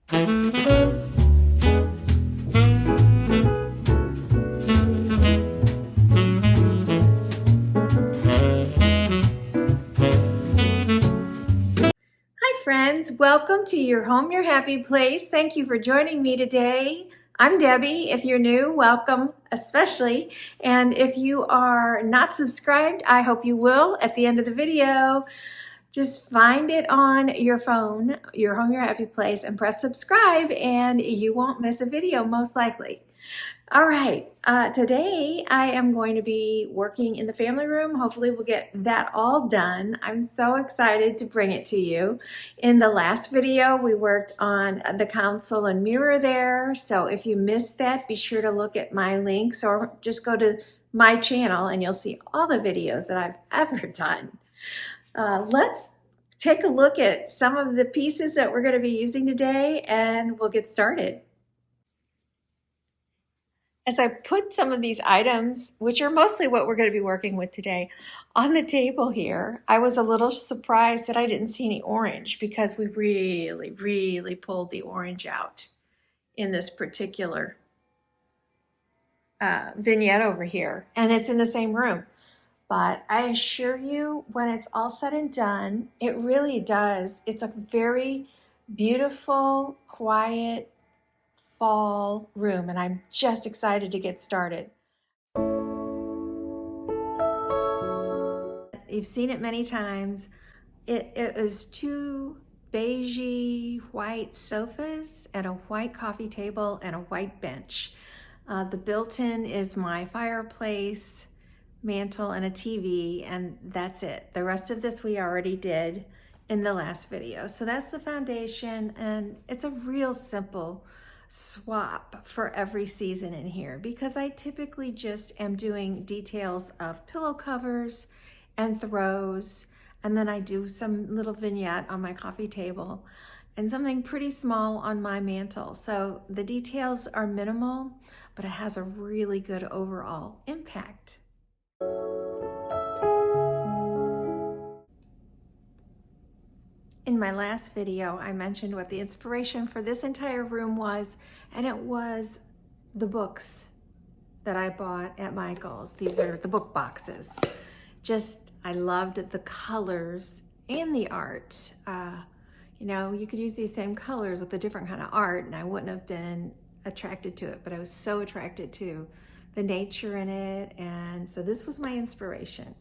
Friends, welcome to your home, your happy place. Thank you for joining me today. I'm Debbie. If you're new, welcome especially. And if you are not subscribed, I hope you will at the end of the video. Just find it on your phone, your home, your happy place, and press subscribe and you won't miss a video most likely. All right, today I am going to be working in the family room. Hopefully we'll get that all done. I'm so excited to bring it to you. In the last video, we worked on the console and mirror there. So if you missed that, be sure to look at my links or just go to my channel and you'll see all the videos that I've ever done. Let's take a look at some of the pieces that we're going to be using today and we'll get started. As I put some of these items, which are mostly what we're going to be working with today, on the table here, I was a little surprised that I didn't see any orange because we really pulled the orange out in this particular vignette over here. And it's in the same room. But I assure you, when it's all said and done, it really does. It's a very beautiful, quiet, fall room, and I'm just excited to get started. You've seen it many times. It is two beigey white sofas and a white coffee table and a white bench. The built-in is my fireplace, mantle, and a TV, and that's it. The rest of this we already did in the last video. So that's the foundation, and it's a real simple swap for every season in here because I typically just am doing details of pillow covers and throws, and then I do some little vignette on my coffee table and something pretty small on my mantle. So the details are minimal, but it has a really good overall impact. In my last video, I mentioned what the inspiration for this entire room was, and it was the books that I bought at Michael's. These are the book boxes. I loved the colors and the art. You know, you could use these same colors with a different kind of art, and I wouldn't have been attracted to it, but I was so attracted to the nature in it, and so this was my inspiration.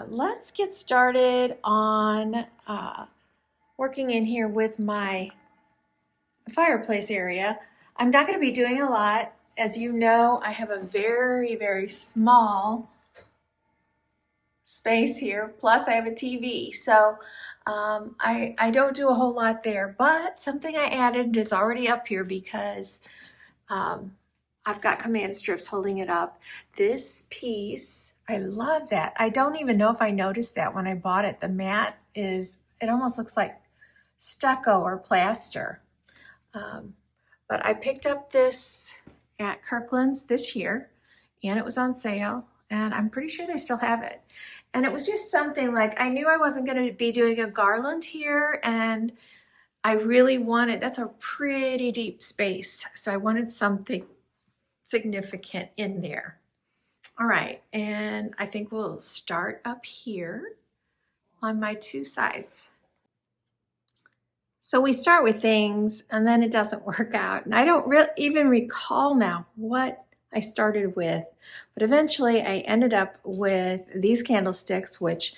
Let's get started on working in here with my fireplace area. I'm not going to be doing a lot. As you know, I have a very small space here, plus I have a TV. So I don't do a whole lot there, but something I added is already up here because I've got command strips holding it up. This piece, I love that. I don't even know if I noticed that when I bought it. The mat it almost looks like stucco or plaster. But I picked up this at Kirkland's this year, and it was on sale, and I'm pretty sure they still have it. And it was just something like, I knew I wasn't going to be doing a garland here, and I really wanted, that's a pretty deep space, so I wanted something significant in there. All right, and I think we'll start up here on my two sides. So we start with things and then it doesn't work out. And I don't even recall now what I started with, but eventually I ended up with these candlesticks, which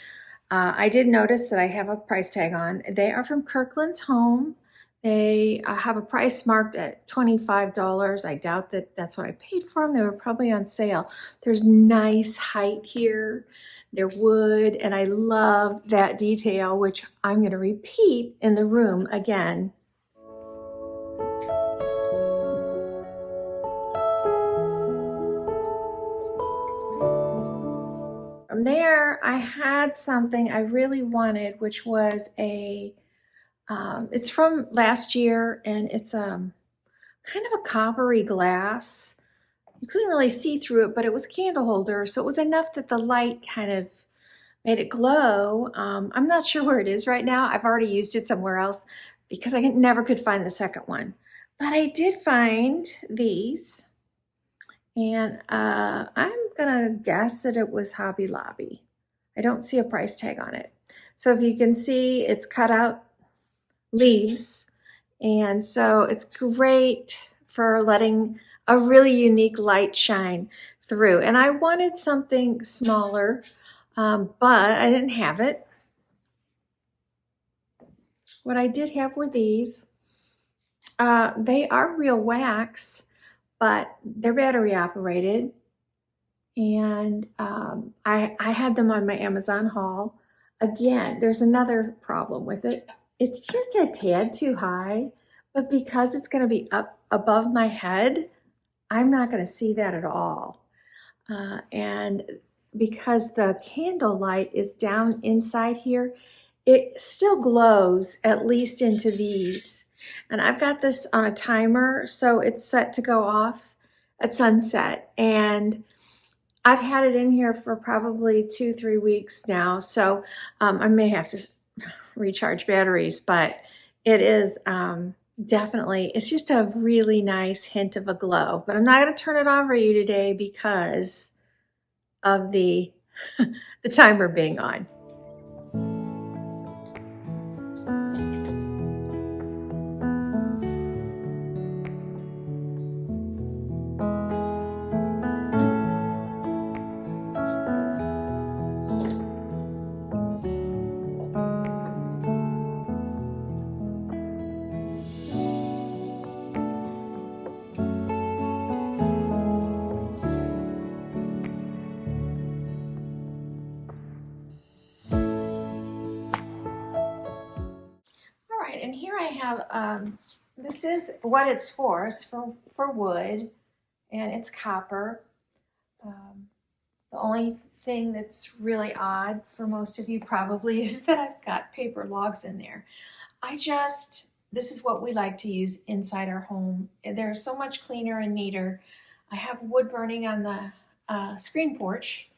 I did notice that I have a price tag on. They are from Kirkland's Home. They have a price marked at $25. I doubt that that's what I paid for them. They were probably on sale. There's nice height here. They're wood, and I love that detail, which I'm going to repeat in the room again. From there, I had something I really wanted, which was it's from last year, and it's kind of a coppery glass. You couldn't really see through it, but it was a candle holder, so it was enough that the light kind of made it glow. I'm not sure where it is right now. I've already used it somewhere else because I never could find the second one. But I did find these, and I'm gonna guess that it was Hobby Lobby. I don't see a price tag on it. So if you can see, it's cut out leaves, and so it's great for letting a really unique light shine through. And I wanted something smaller, but I didn't have it. What I did have were these. They are real wax, but they're battery operated. And I had them on my Amazon haul. Again, there's another problem with it. It's just a tad too high, but because it's going to be up above my head, I'm not going to see that at all. And because the candle light is down inside here, it still glows at least into these. And I've got this on a timer, so it's set to go off at sunset. And I've had it in here for probably 2-3 weeks now, so I may have to recharge batteries, but it is definitely, it's just a really nice hint of a glow. But I'm not going to turn it on for you today because of the timer being on. And here I have, this is what it's for. It's for wood, and it's copper. The only thing that's really odd for most of you probably is that I've got paper logs in there. This is what we like to use inside our home. They're so much cleaner and neater. I have wood burning on the screen porch,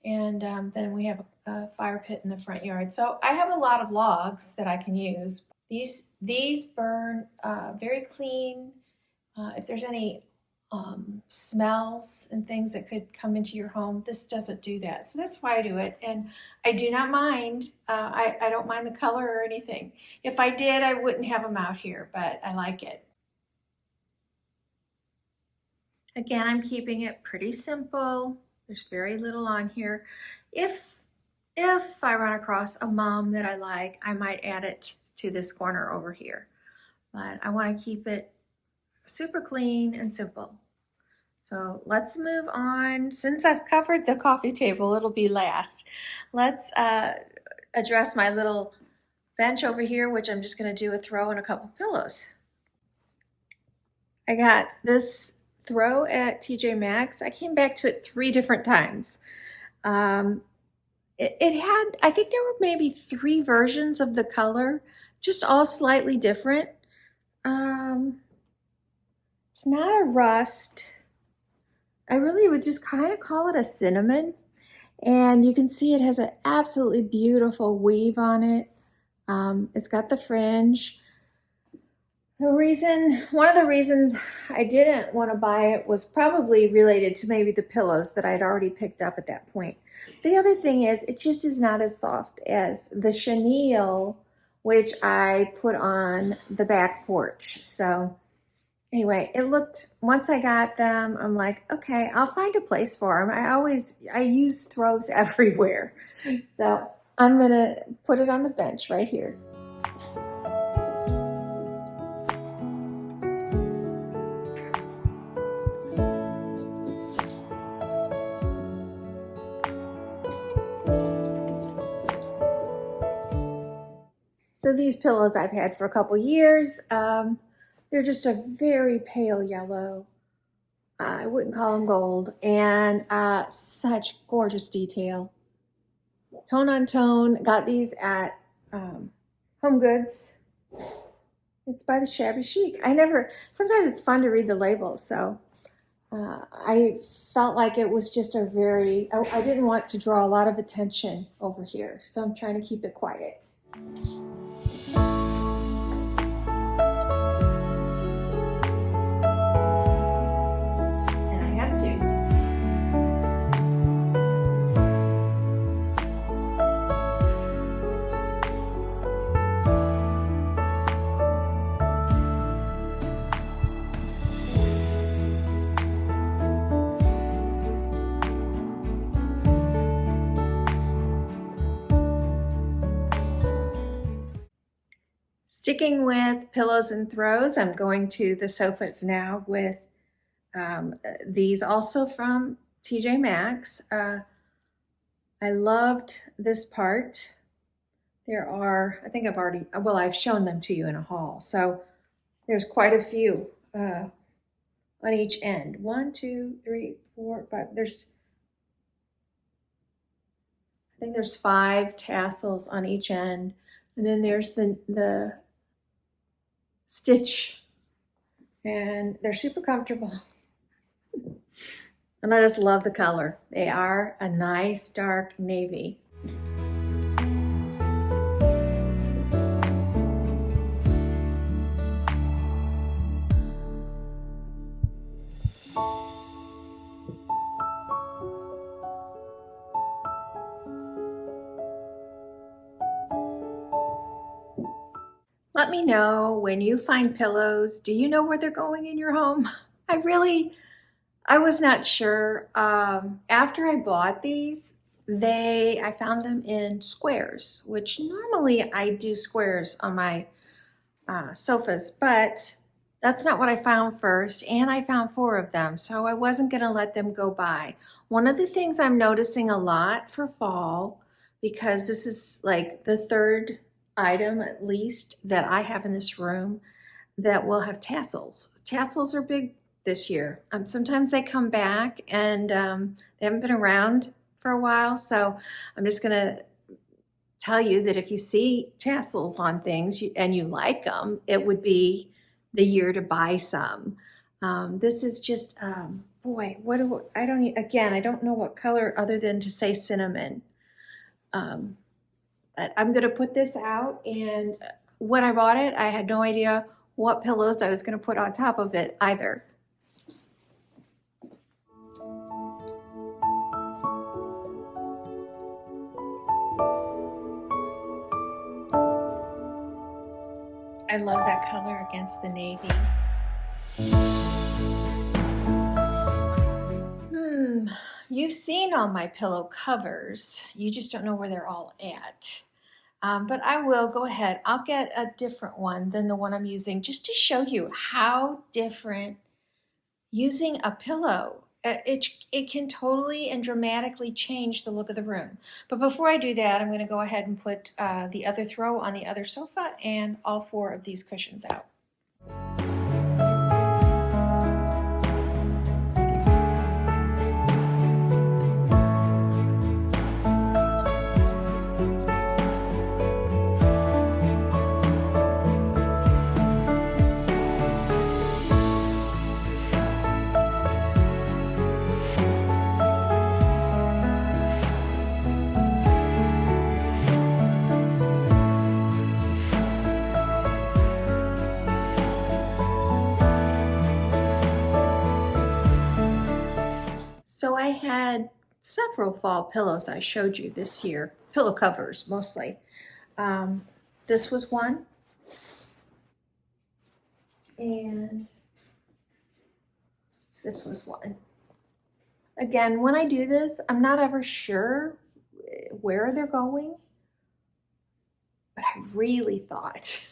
and then we have a fire pit in the front yard. So I have a lot of logs that I can use. These burn very clean. If there's any smells and things that could come into your home, this doesn't do that. So that's why I do it. And I do not mind. I don't mind the color or anything. If I did, I wouldn't have them out here, but I like it. Again, I'm keeping it pretty simple. There's very little on here. If I run across a mom that I like, I might add it to this corner over here. But I want to keep it super clean and simple. So let's move on. Since I've covered the coffee table, it'll be last. Let's address my little bench over here, which I'm just going to do a throw and a couple pillows. I got this throw at TJMAXX. I came back to it 3 different times. It had, I think there were maybe 3 versions of the color, just all slightly different. It's not a rust. I really would just kind of call it a cinnamon. And you can see it has an absolutely beautiful weave on it. It's got the fringe. One of the reasons I didn't want to buy it was probably related to maybe the pillows that I'd already picked up at that point. The other thing is, it just is not as soft as the chenille, which I put on the back porch. So anyway, once I got them, I'm like, okay, I'll find a place for them. I use throws everywhere. So I'm gonna put it on the bench right here. So these pillows I've had for a couple years. They're just a very pale yellow. I wouldn't call them gold. And such gorgeous detail. Tone on tone. Got these at HOMEGOODS. It's by the Shabby Chic. Sometimes it's fun to read the labels. So I felt like it was just a very, I didn't want to draw a lot of attention over here, so I'm trying to keep it quiet. And I have to. Sticking with pillows and throws, I'm going to the sofas now with these also from TJMAXX. I loved this part. There are, I think I've already, well, I've shown them to you in a haul. So there's quite a few on each end. 1, 2, 3, 4, 5. I think there's 5 tassels on each end. And then there's the stitch, and they're super comfortable. And I just love the color. They are a nice dark navy. Let me know when you find pillows. Do you know where they're going in your home? I was not sure. After I bought these, I found them in squares, which normally I do squares on my sofas, but that's not what I found first, and I found 4 of them, so I wasn't gonna let them go by. One of the things I'm noticing a lot for fall, because this is like the 3rd item at least that I have in this room that will have tassels. Tassels are big this year. Sometimes they come back and they haven't been around for a while, so I'm just gonna tell you that if you see tassels on things and you like them, it would be the year to buy some. This is just, boy, I don't know what color other than to say cinnamon. I'm gonna put this out, and when I bought it, I had no idea what pillows I was gonna put on top of it either. I love that color against the navy. You've seen all my pillow covers. You just don't know where they're all at. But I will go ahead. I'll get a different one than the one I'm using just to show you how different using a pillow. It can totally and dramatically change the look of the room. But before I do that, I'm going to go ahead and put the other throw on the other sofa and all 4 of these cushions out. So I had several fall pillows I showed you this year, pillow covers mostly. This was one, and this was one. Again, when I do this, I'm not ever sure where they're going, but I really thought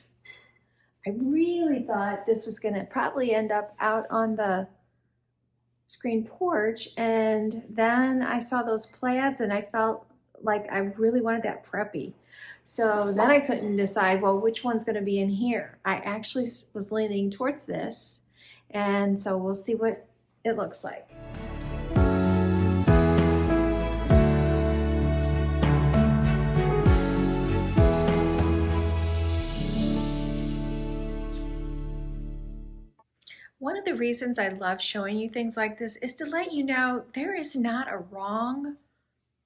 this was gonna probably end up out on the screen porch, and then I saw those plaids and I felt like I really wanted that preppy. So then I couldn't decide, well, which one's going to be in here. I actually was leaning towards this, and so we'll see what it looks like. One one of the reasons I love showing you things like this is to let you know there is not a wrong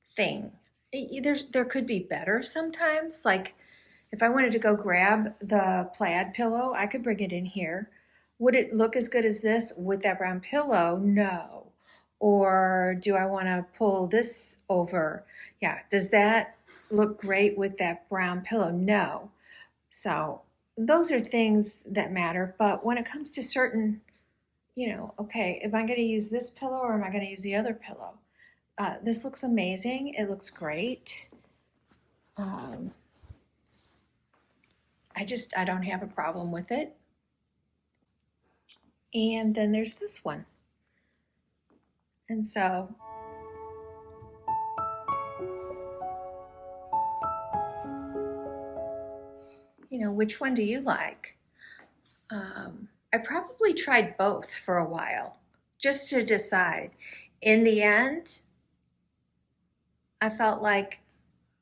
thing. There could be better sometimes. Like if I wanted to go grab the plaid pillow, I could bring it in here. Would it look as good as this with that brown pillow? No. Or do I want to pull this over? Yeah. Does that look great with that brown pillow? No. So those are things that matter. But when it comes to certain, okay, am I going to use this pillow or am I going to use the other pillow? This looks amazing. It looks great. I don't have a problem with it. And then there's this one. And so, which one do you like? I probably tried both for a while just to decide. In the end, I felt like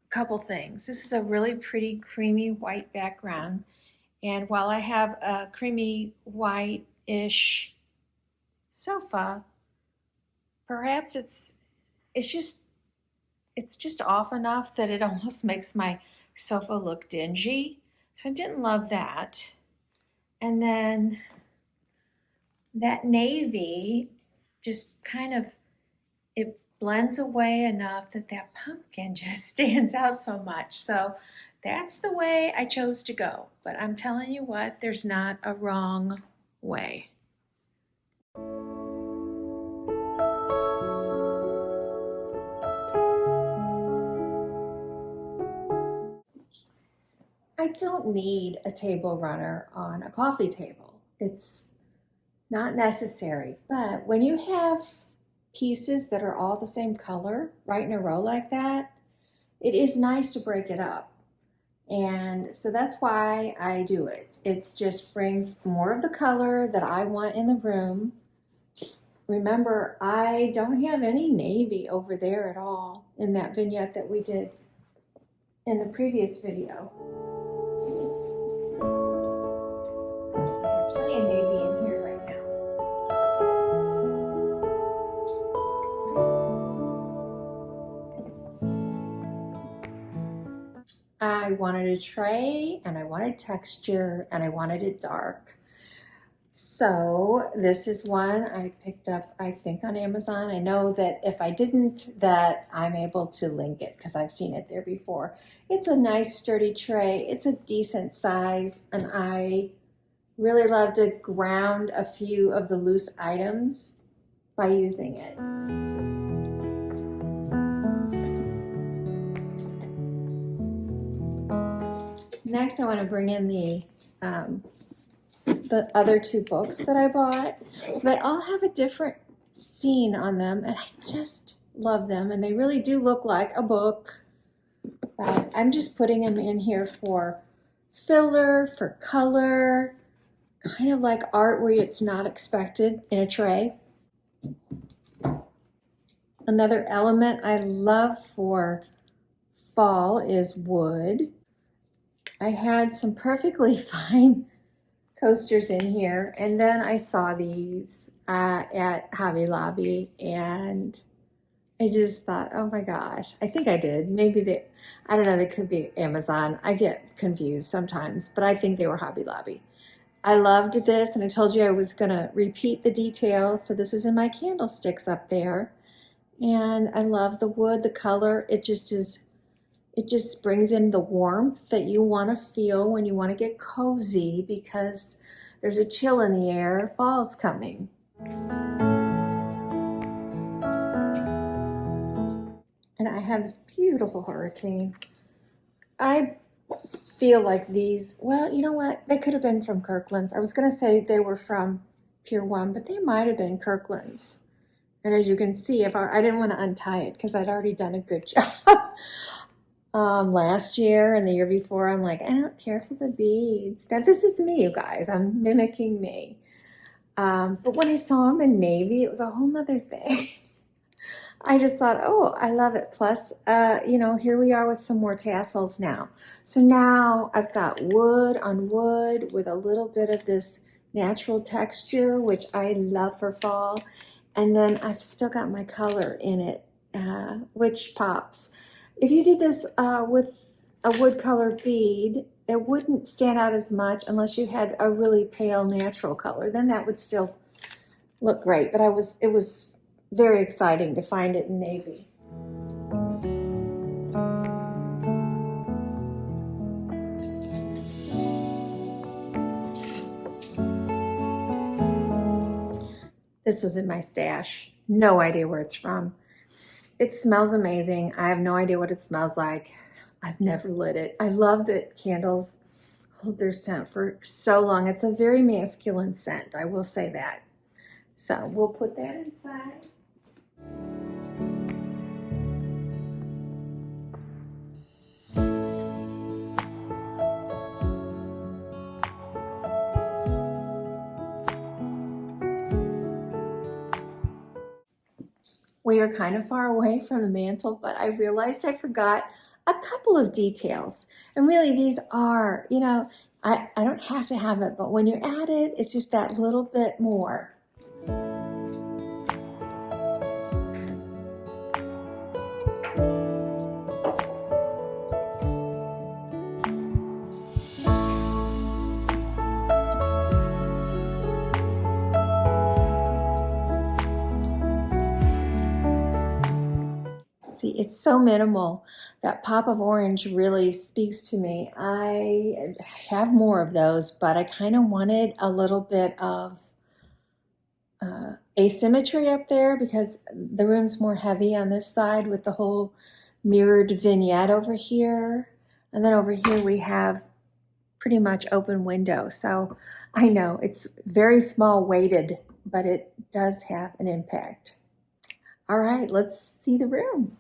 a couple things. This is a really pretty creamy white background. And while I have a creamy white-ish sofa, perhaps it's just off enough that it almost makes my sofa look dingy. So I didn't love that. And then that navy just kind of, it blends away enough that that pumpkin just stands out so much. So that's the way I chose to go. But I'm telling you what, there's not a wrong way. I don't need a table runner on a coffee table. It's not necessary. But when you have pieces that are all the same color right in a row like that, it is nice to break it up. And so that's why I do it. It just brings more of the color that I want in the room. Remember, I don't have any navy over there at all in that vignette that we did in the previous video. I have plenty of navy in here right now. I wanted a tray, and I wanted texture, and I wanted it dark. So this is one I picked up, I think, on Amazon. I know that if I didn't, that I'm able to link it because I've seen it there before. It's a nice sturdy tray. It's a decent size, and I really love to ground a few of the loose items by using it. Next, I want to bring in the other two books that I bought. So they all have a different scene on them, and I just love them, and they really do look like a book. But I'm just putting them in here for filler, for color, kind of like art where it's not expected in a tray. Another element I love for fall is wood. I had some perfectly fine coasters in here, and then I saw these at Hobby Lobby, and I just thought, oh my gosh, I think I did. Maybe I don't know, they could be Amazon. I get confused sometimes, but I think they were Hobby Lobby. I loved this, and I told you I was gonna repeat the details, so this is in my candlesticks up there. And I love the wood, the color. It just brings in the warmth that you want to feel when you want to get cozy because there's a chill in the air. Fall's coming. And I have this beautiful hurricane. I feel like these, well, you know what? They could have been from Kirkland's. I was going to say they were from Pier 1, but they might have been Kirkland's. And as you can see, I didn't want to untie it because I'd already done a good job. Last year and the year before, I'm like, I don't care for the beads. Now, this is me, you guys. I'm mimicking me. But when I saw them in navy, it was a whole nother thing. I just thought, oh, I love it. Plus, here we are with some more tassels now. So now I've got wood on wood with a little bit of this natural texture, which I love for fall. And then I've still got my color in it, which pops. If you did this with a wood color bead, it wouldn't stand out as much unless you had a really pale natural color. Then that would still look great. But it was very exciting to find it in navy. This was in my stash. No idea where it's from. It smells amazing. I have no idea what it smells like. I've never lit it. I love that candles hold their scent for so long. It's a very masculine scent, I will say that. So we'll put that inside. We are kind of far away from the mantle, but I realized I forgot a couple of details. And really these are, you know, I don't have to have it, but when you're at it, it's just that little bit more. See, it's so minimal. That pop of orange really speaks to me. I have more of those, but I kind of wanted a little bit of asymmetry up there because the room's more heavy on this side with the whole mirrored vignette over here. And then over here we have pretty much open window. So I know it's very small weighted, but it does have an impact. All right, let's see the room.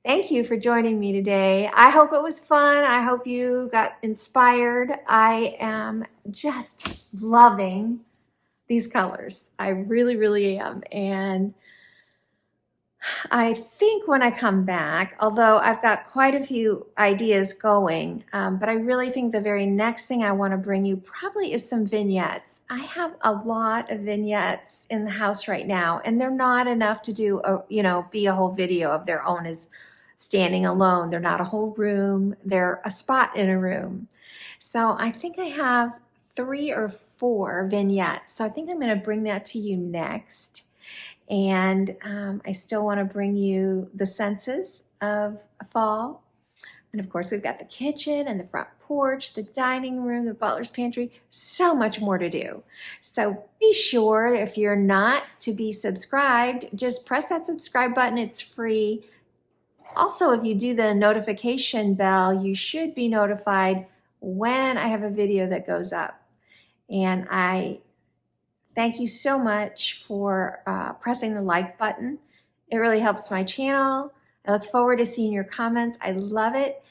Thank you for joining me today. I hope it was fun. I hope you got inspired. I am just loving these colors. I really, really am. And I think when I come back, although I've got quite a few ideas going, but I really think the very next thing I want to bring you probably is some vignettes. I have a lot of vignettes in the house right now, and they're not enough to do, be a whole video of their own as standing alone. They're not a whole room. They're a spot in a room. So I think I have 3 or 4 vignettes. So I think I'm going to bring that to you next. And I still want to bring you the senses of fall, And of course, we've got the kitchen and the front porch, the dining room, the butler's pantry, so much more to do. So be sure, if you're not to be subscribed, just press that subscribe button. It's free. Also, if you do the notification bell, you should be notified when I have a video that goes up. And I thank you so much for pressing the like button. It really helps my channel. I look forward to seeing your comments. I love it.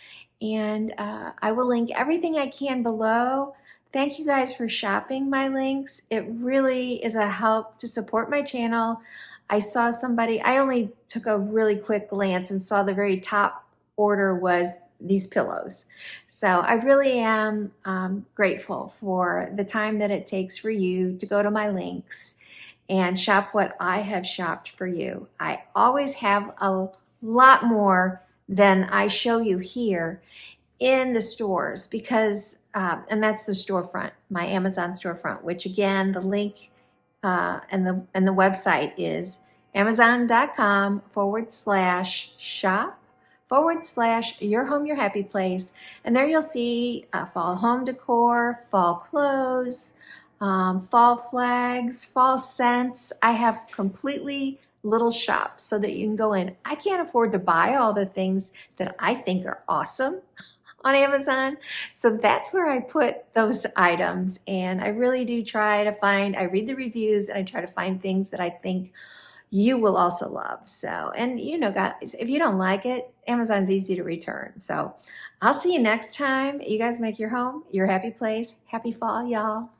And I will link everything I can below. Thank you guys for shopping my links. It really is a help to support my channel. I saw somebody, I only took a really quick glance and saw the very top order was these pillows. So I really am grateful for the time that it takes for you to go to my links and shop what I have shopped for you. I always have a lot more than I show you here in the stores because, and that's the storefront, my Amazon storefront, which again, the link and the website is amazon.com/shop/your home, your happy place. And there you'll see fall home decor, fall clothes, fall flags, fall scents. I have completely little shops so that you can go in. I can't afford to buy all the things that I think are awesome on Amazon. So that's where I put those items. And I really do try to find, I read the reviews and I try to find things that I think you will also love. So, and you know, guys, if you don't like it, Amazon's easy to return. So I'll see you next time. You guys make your home your happy place. Happy fall, y'all.